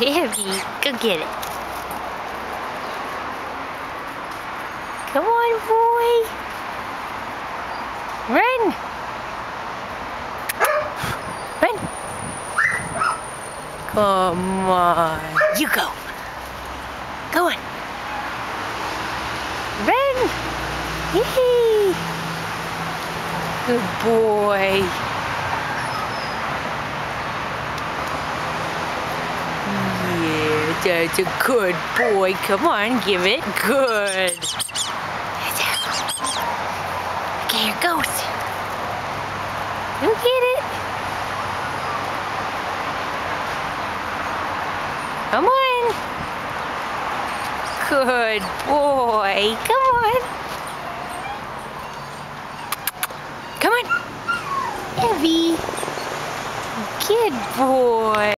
Evie, go get it. Come on, boy. Run. Run. Come on. You go. Go on. Run. Yee. Good boy. Yeah, that's a good boy. Come on, give it. Good. Okay, here goes. You get it. Come on. Good boy. Come on. Come on. Evie. Good boy.